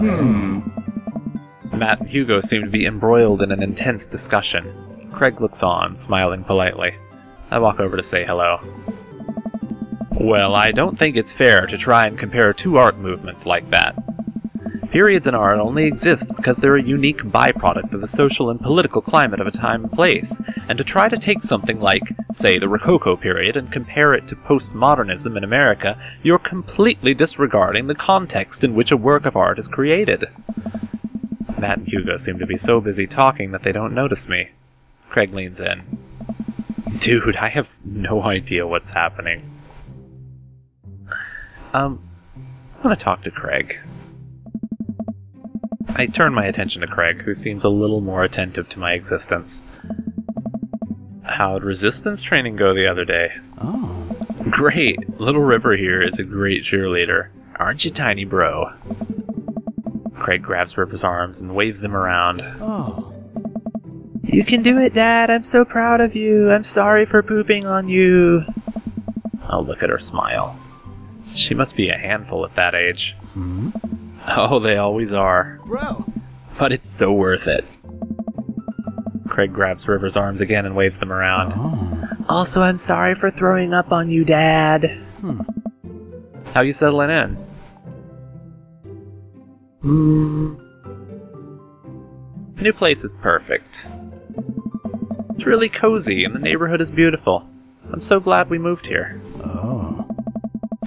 Matt and Hugo seem to be embroiled in an intense discussion. Craig looks on, smiling politely. I walk over to say hello. Well, I don't think it's fair to try and compare two art movements like that. Periods in art only exist because they're a unique byproduct of the social and political climate of a time and place, and to try to take something like, say, the Rococo period and compare it to postmodernism in America, you're completely disregarding the context in which a work of art is created. Matt and Hugo seem to be so busy talking that they don't notice me. Craig leans in. Dude, I have no idea what's happening. I want to talk to Craig. I turn my attention to Craig, who seems a little more attentive to my existence. How'd resistance training go the other day? Oh. Great! Little River here is a great cheerleader. Aren't you, tiny bro? Craig grabs River's arms and waves them around. Oh. You can do it, Dad! I'm so proud of you! I'm sorry for pooping on you! I'll look at her smile. She must be a handful at that age. Hmm? Oh, they always are. Bro! But it's so worth it. Craig grabs River's arms again and waves them around. Oh. Also, I'm sorry for throwing up on you, Dad. How you settling in? The new place is perfect. It's really cozy and the neighborhood is beautiful. I'm so glad we moved here. Oh.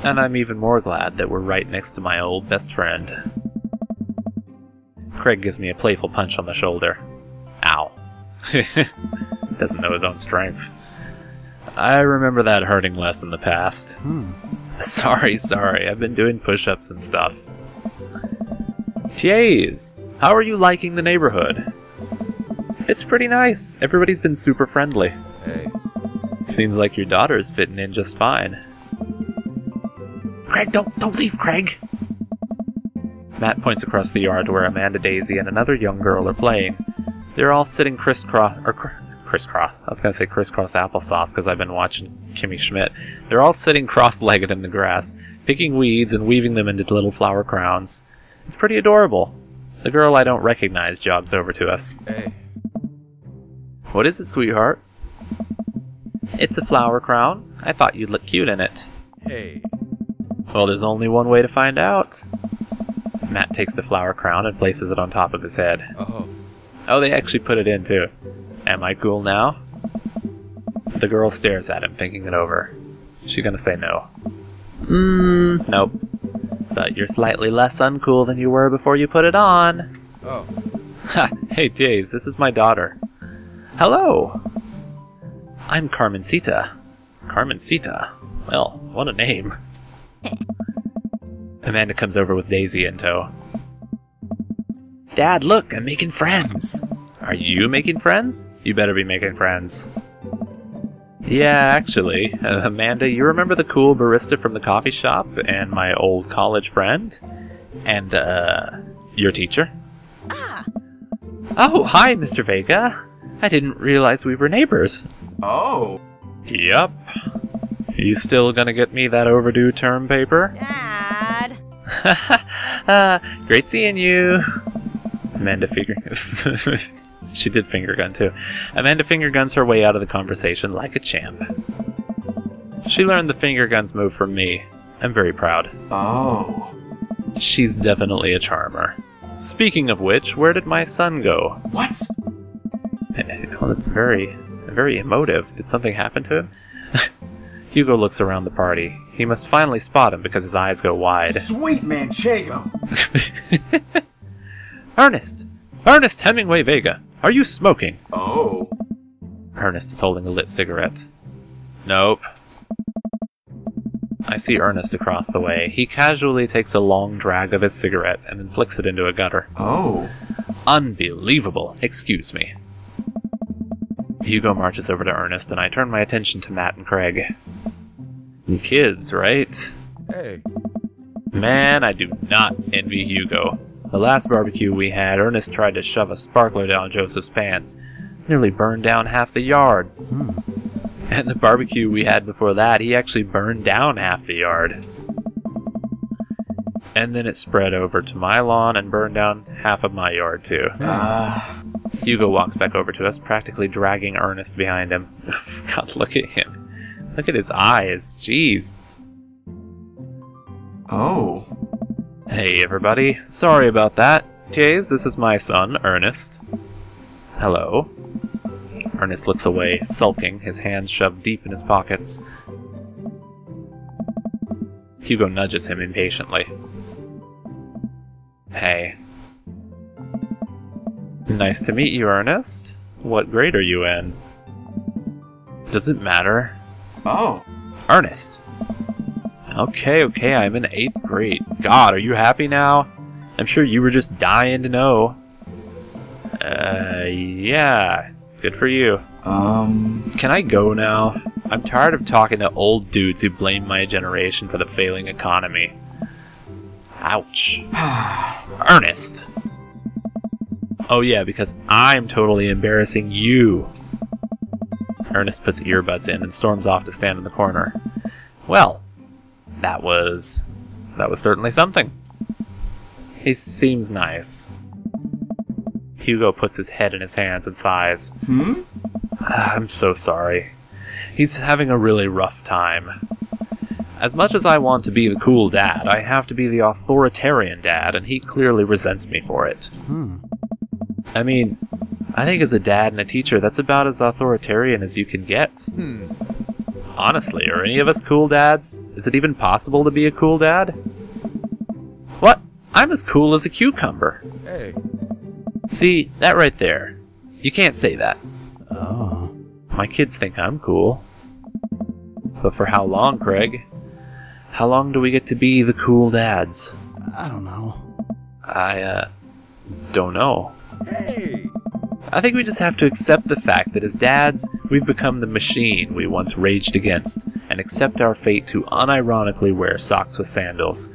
And I'm even more glad that we're right next to my old best friend. Craig gives me a playful punch on the shoulder. Ow. Doesn't know his own strength. I remember that hurting less in the past. Sorry, I've been doing push-ups and stuff. Jeez, how are you liking the neighborhood? It's pretty nice. Everybody's been super friendly. Hey. Seems like your daughter's fitting in just fine. Craig, don't leave, Craig! Matt points across the yard to where Amanda, Daisy, and another young girl are playing. They're all sitting crisscross applesauce because I've been watching Kimmy Schmidt. They're all sitting cross-legged in the grass, picking weeds and weaving them into little flower crowns. It's pretty adorable. The girl I don't recognize jogs over to us. Hey. What is it, sweetheart? It's a flower crown. I thought you'd look cute in it. Hey. Well, there's only one way to find out. Matt takes the flower crown and places it on top of his head. Oh, they actually put it in, too. Am I cool now? The girl stares at him, thinking it over. She's gonna say no. Nope. But you're slightly less uncool than you were before you put it on. Oh. Ha! Hey, Days, this is my daughter. Hello! I'm Carmencita. Carmencita? Well, what a name. Amanda comes over with Daisy in tow. Dad, look, I'm making friends. Are you making friends? You better be making friends. Yeah, actually, Amanda, you remember the cool barista from the coffee shop and my old college friend? And, your teacher? Ah. Oh, hi, Mr. Vega. I didn't realize we were neighbors. Oh. Yup. You still gonna get me that overdue term paper? Dad. Great seeing you. Amanda She did finger gun too. Amanda finger guns her way out of the conversation like a champ. She learned the finger guns move from me. I'm very proud. Oh. She's definitely a charmer. Speaking of which, where did my son go? What? Well, it's very emotive. Did something happen to him? Hugo looks around the party. He must finally spot him because his eyes go wide. Sweet Manchego! Ernest! Ernest Hemingway Vega! Are you smoking? Oh. Ernest is holding a lit cigarette. Nope. I see Ernest across the way. He casually takes a long drag of his cigarette and then flicks it into a gutter. Oh. Unbelievable. Excuse me. Hugo marches over to Ernest, and I turn my attention to Matt and Craig. Kids, right? Hey. Man, I do not envy Hugo. The last barbecue we had, Ernest tried to shove a sparkler down Joseph's pants. Nearly burned down half the yard. And the barbecue we had before that, he actually burned down half the yard. And then it spread over to my lawn and burned down half of my yard, too. Hugo walks back over to us, practically dragging Ernest behind him. God, look at him. Look at his eyes. Jeez. Oh. Hey, everybody. Sorry about that. Jays, this is my son, Ernest. Hello. Ernest looks away, sulking, his hands shoved deep in his pockets. Hugo nudges him impatiently. Hey. Nice to meet you, Ernest. What grade are you in? Does it matter? Oh. Ernest. Okay, I'm in 8th grade. God, are you happy now? I'm sure you were just dying to know. Yeah. Good for you. Can I go now? I'm tired of talking to old dudes who blame my generation for the failing economy. Ouch. Ernest! Oh yeah, because I'm totally embarrassing you. Ernest puts earbuds in and storms off to stand in the corner. Well, that was certainly something. He seems nice. Hugo puts his head in his hands and sighs. I'm so sorry. He's having a really rough time. As much as I want to be the cool dad, I have to be the authoritarian dad, and he clearly resents me for it. I mean, I think as a dad and a teacher, that's about as authoritarian as you can get. Honestly, are any of us cool dads? Is it even possible to be a cool dad? What? I'm as cool as a cucumber. Hey. See, that right there. You can't say that. Oh. My kids think I'm cool. But for how long, Craig? How long do we get to be the cool dads? I don't know. I don't know. Hey. I think we just have to accept the fact that as dads, we've become the machine we once raged against, and accept our fate to unironically wear socks with sandals.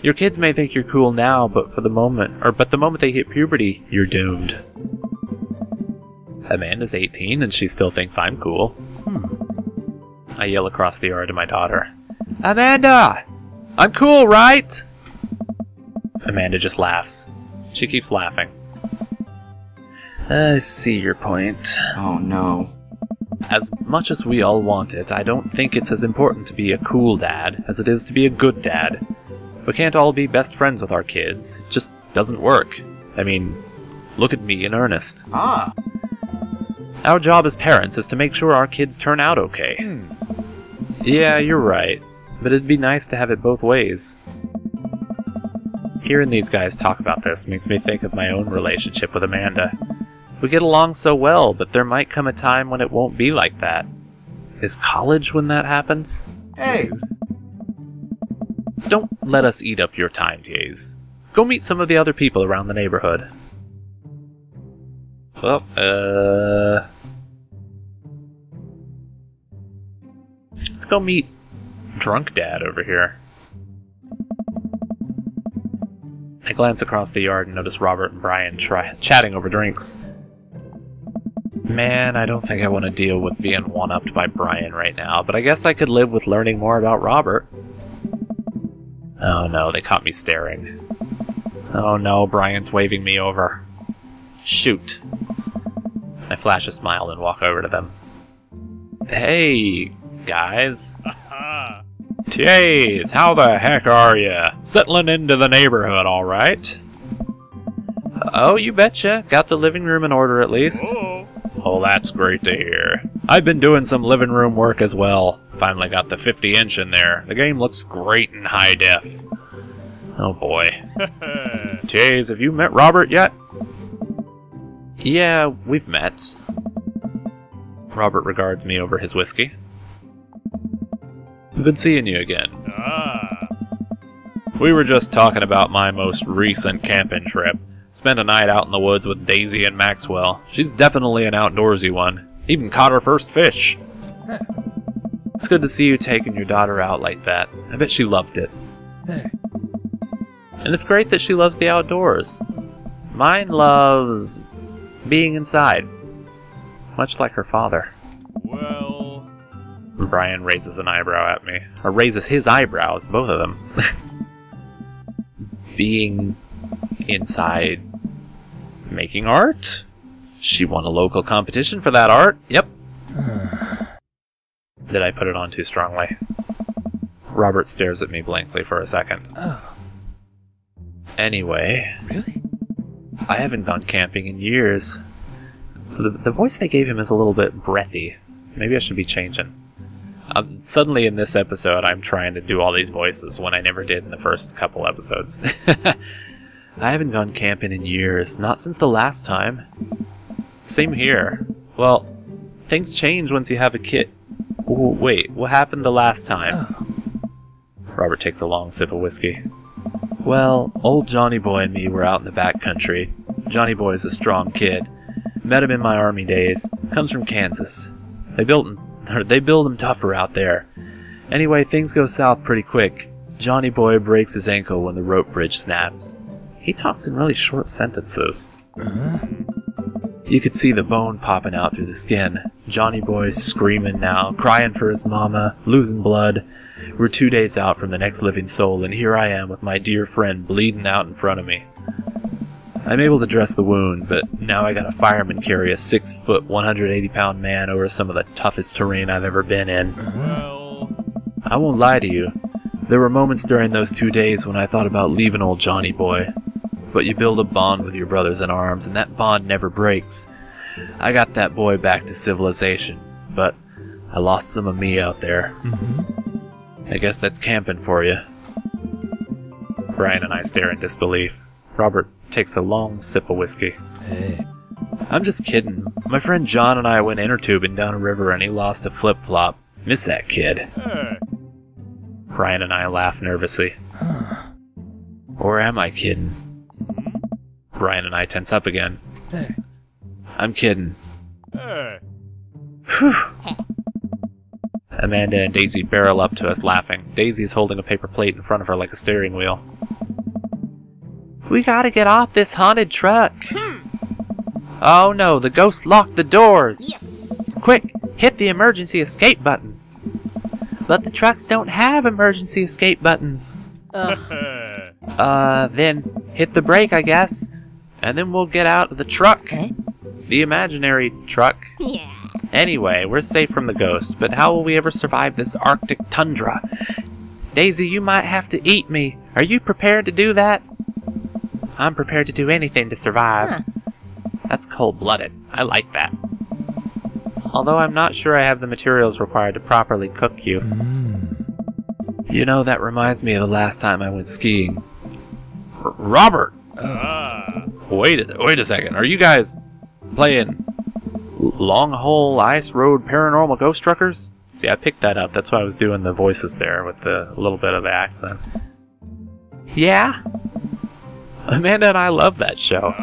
Your kids may think you're cool now, but the moment they hit puberty, you're doomed. Amanda's 18 and she still thinks I'm cool. I yell across the yard to my daughter. Amanda! I'm cool, right? Amanda just laughs. She keeps laughing. I see your point. Oh no. As much as we all want it, I don't think it's as important to be a cool dad as it is to be a good dad. We can't all be best friends with our kids. It just doesn't work. I mean, look at me and Ernest. Our job as parents is to make sure our kids turn out okay. Yeah, you're right. But it'd be nice to have it both ways. Hearing these guys talk about this makes me think of my own relationship with Amanda. We get along so well, but there might come a time when it won't be like that. Is college when that happens? Hey. Don't let us eat up your time, Jays. Go meet some of the other people around the neighborhood. Well, let's go meet Drunk Dad over here. I glance across the yard and notice Robert and Brian chatting over drinks. Man, I don't think I want to deal with being one-upped by Brian right now, but I guess I could live with learning more about Robert. Oh no, they caught me staring. Oh no, Brian's waving me over. Shoot. I flash a smile and walk over to them. Hey, guys. Jays, how the heck are ya? Settling into the neighborhood, alright? Oh, you betcha. Got the living room in order at least. Oh, that's great to hear. I've been doing some living room work as well. Finally got the 50-inch in there. The game looks great in high def. Oh boy. Jays, have you met Robert yet? Yeah, we've met. Robert regards me over his whiskey. Good seeing you again. We were just talking about my most recent camping trip. Spent a night out in the woods with Daisy and Maxwell. She's definitely an outdoorsy one. Even caught her first fish. It's good to see you taking your daughter out like that. I bet she loved it. And it's great that she loves the outdoors. Mine loves being inside. Much like her father. Well... Brian raises an eyebrow at me. Or raises his eyebrows, both of them. being inside making art. She won a local competition for that art. Yep. Did I put it on too strongly? Robert stares at me blankly for a second. Oh. Anyway, Really? I haven't gone camping in years. The voice they gave him is a little bit breathy. Maybe I should be changing. Suddenly in this episode, I'm trying to do all these voices when I never did in the first couple episodes. I haven't gone camping in years, not since the last time. Same here. Well, things change once you have a kid. Wait, what happened the last time? Oh. Robert takes a long sip of whiskey. Well, old Johnny Boy and me were out in the back country. Johnny Boy's a strong kid. Met him in my army days. Comes from Kansas. They build him tougher out there. Anyway, things go south pretty quick. Johnny Boy breaks his ankle when the rope bridge snaps. He talks in really short sentences. You could see the bone popping out through the skin. Johnny Boy's screaming now, crying for his mama, losing blood. We're 2 days out from the next living soul, and here I am with my dear friend bleeding out in front of me. I'm able to dress the wound, but now I got a fireman carry a 6 foot, 180-pound man over some of the toughest terrain I've ever been in. Well, I won't lie to you. There were moments during those 2 days when I thought about leaving old Johnny Boy. But you build a bond with your brothers in arms, and that bond never breaks. I got that boy back to civilization, but I lost some of me out there. I guess that's camping for you. Brian and I stare in disbelief. Robert takes a long sip of whiskey. Hey. I'm just kidding. My friend John and I went inner tubing down a river and he lost a flip-flop. Miss that kid. hey. Brian and I laugh nervously. Or am I kidding? Brian and I tense up again. Hey. I'm kidding. Hey. Whew. Amanda and Daisy barrel up to us laughing. Daisy is holding a paper plate in front of her like a steering wheel. We gotta get off this haunted truck. Oh no, the ghost locked the doors. Yes. Quick, hit the emergency escape button. But the trucks don't have emergency escape buttons. Ugh. Then hit the brake, I guess. And then we'll get out of the truck. Eh? The imaginary truck. Yeah. Anyway, we're safe from the ghosts, but how will we ever survive this Arctic tundra? Daisy, you might have to eat me. Are you prepared to do that? I'm prepared to do anything to survive. Huh. That's cold-blooded. I like that. Although I'm not sure I have the materials required to properly cook you. You know, that reminds me of the last time I went skiing. Robert! Wait a second. Are you guys playing Long Hole Ice Road Paranormal Ghost Truckers? See, I picked that up. That's why I was doing the voices there with the little bit of the accent. Yeah? Amanda and I love that show.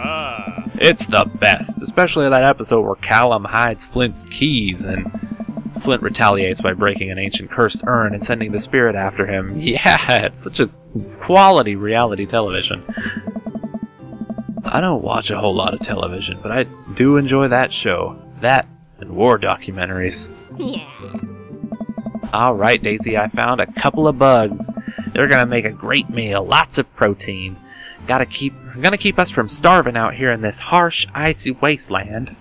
It's the best, especially that episode where Callum hides Flint's keys and Flint retaliates by breaking an ancient cursed urn and sending the spirit after him. Yeah, it's such a quality reality television. I don't watch a whole lot of television, but I do enjoy that show. That and war documentaries. Yeah. Alright, Daisy, I found a couple of bugs. They're gonna make a great meal, lots of protein. Gonna keep us from starving out here in this harsh, icy wasteland.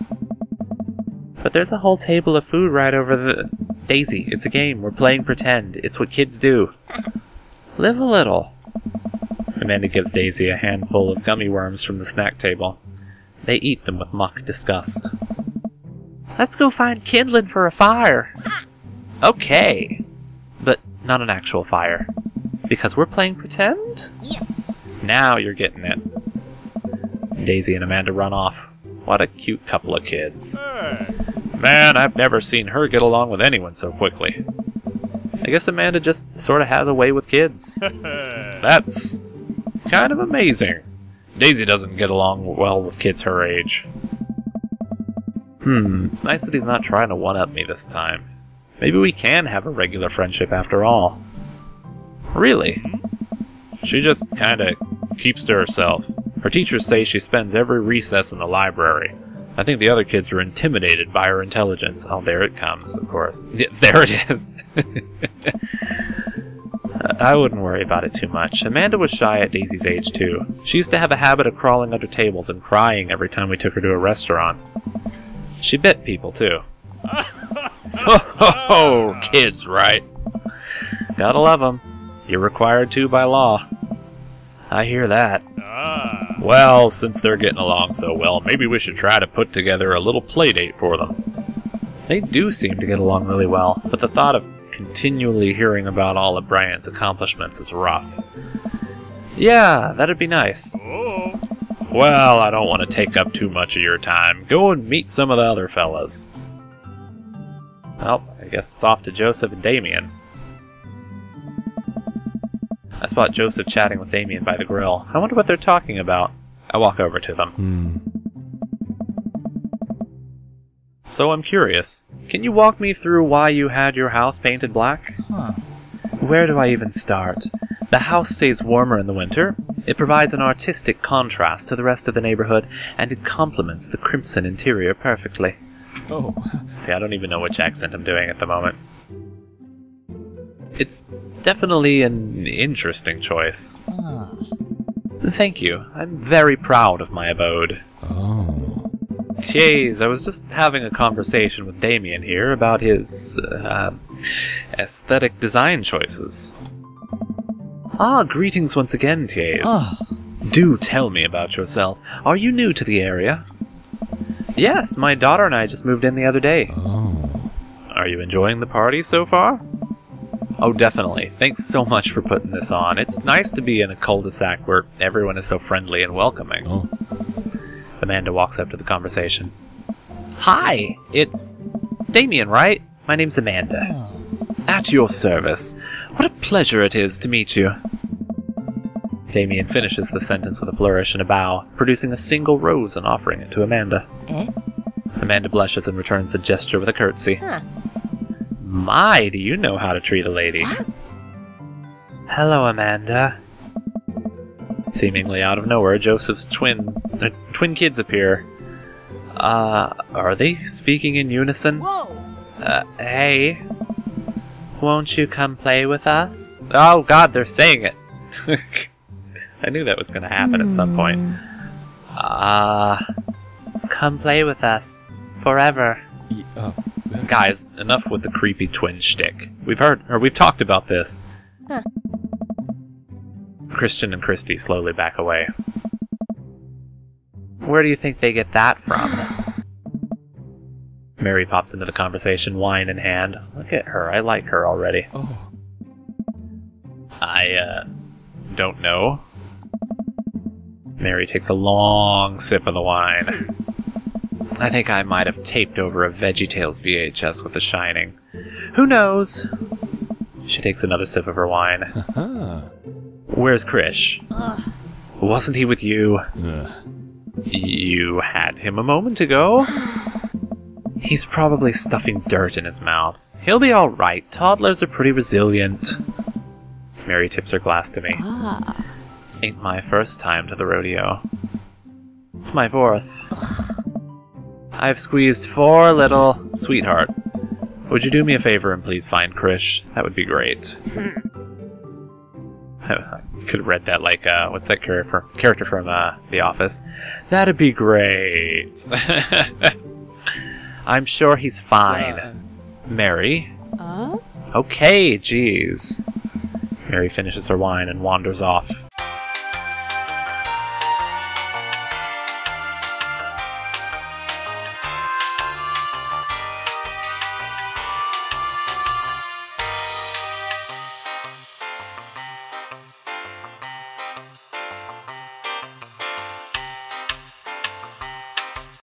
But there's a whole table of food right over the... Daisy, it's a game. We're playing pretend. It's what kids do. Live a little. Amanda gives Daisy a handful of gummy worms from the snack table. They eat them with mock disgust. Let's go find kindling for a fire. Okay. But not an actual fire. Because we're playing pretend? Yes. Now you're getting it. Daisy and Amanda run off. What a cute couple of kids. Man, I've never seen her get along with anyone so quickly. I guess Amanda just sort of has a way with kids. That's kind of amazing. Daisy doesn't get along well with kids her age. It's nice that he's not trying to one-up me this time. Maybe we can have a regular friendship after all. Really? She just kinda keeps to herself. Her teachers say she spends every recess in the library. I think the other kids are intimidated by her intelligence. Oh, there it comes, of course. Yeah, there it is. I wouldn't worry about it too much. Amanda was shy at Daisy's age, too. She used to have a habit of crawling under tables and crying every time we took her to a restaurant. She bit people, too. Ho ho ho! Kids, right? Gotta love them. You're required to by law. I hear that. Ah. Well, since they're getting along so well, maybe we should try to put together a little play date for them. They do seem to get along really well, but the thought of continually hearing about all of Brian's accomplishments is rough. Yeah, that'd be nice. Oh. Well, I don't want to take up too much of your time. Go and meet some of the other fellas. Well, I guess it's off to Joseph and Damien. I spot Joseph chatting with Damien by the grill. I wonder what they're talking about. I walk over to them. So I'm curious. Can you walk me through why you had your house painted black? Where do I even start? The house stays warmer in the winter. It provides an artistic contrast to the rest of the neighborhood, and it complements the crimson interior perfectly. Oh. See, I don't even know which accent I'm doing at the moment. It's definitely an interesting choice. Thank you. I'm very proud of my abode. Oh. Jeez, I was just having a conversation with Damien here about his, aesthetic design choices. Ah, greetings once again, Tiays. Do tell me about yourself. Are you new to the area? Yes, my daughter and I just moved in the other day. Oh. Are you enjoying the party so far? Oh, definitely. Thanks so much for putting this on. It's nice to be in a cul-de-sac where everyone is so friendly and welcoming. Oh. Amanda walks up to the conversation. Hi, it's Damien, right? My name's Amanda. At your service. What a pleasure it is to meet you. Damien finishes the sentence with a flourish and a bow, producing a single rose and offering it to Amanda. Amanda blushes and returns the gesture with a curtsy. My, do you know how to treat a lady? Hello, Amanda. Seemingly out of nowhere, Joseph's twin kids appear. Are they speaking in unison? Whoa! Hey. Won't you come play with us? Oh god, they're saying it! I knew that was gonna happen at some point. Come play with us. Forever. Guys, enough with the creepy twin shtick. We've talked about this. Christian and Christy slowly back away. Where do you think they get that from? Mary pops into the conversation, wine in hand. Look at her, I like her already. Oh. I, don't know. Mary takes a long sip of the wine. I think I might have taped over a VeggieTales VHS with The Shining. Who knows? She takes another sip of her wine. Where's Krish? Wasn't he with you? You had him a moment ago. He's probably stuffing dirt in his mouth. He'll be alright. Toddlers are pretty resilient. Mary tips her glass to me. Ain't my first time to the rodeo. It's my fourth. I've squeezed 4 little... Sweetheart, would you do me a favor and please find Krish? That would be great. I could have read that like, what's that character from The Office? That'd be great. I'm sure he's fine. Mary? Okay, jeez. Mary finishes her wine and wanders off.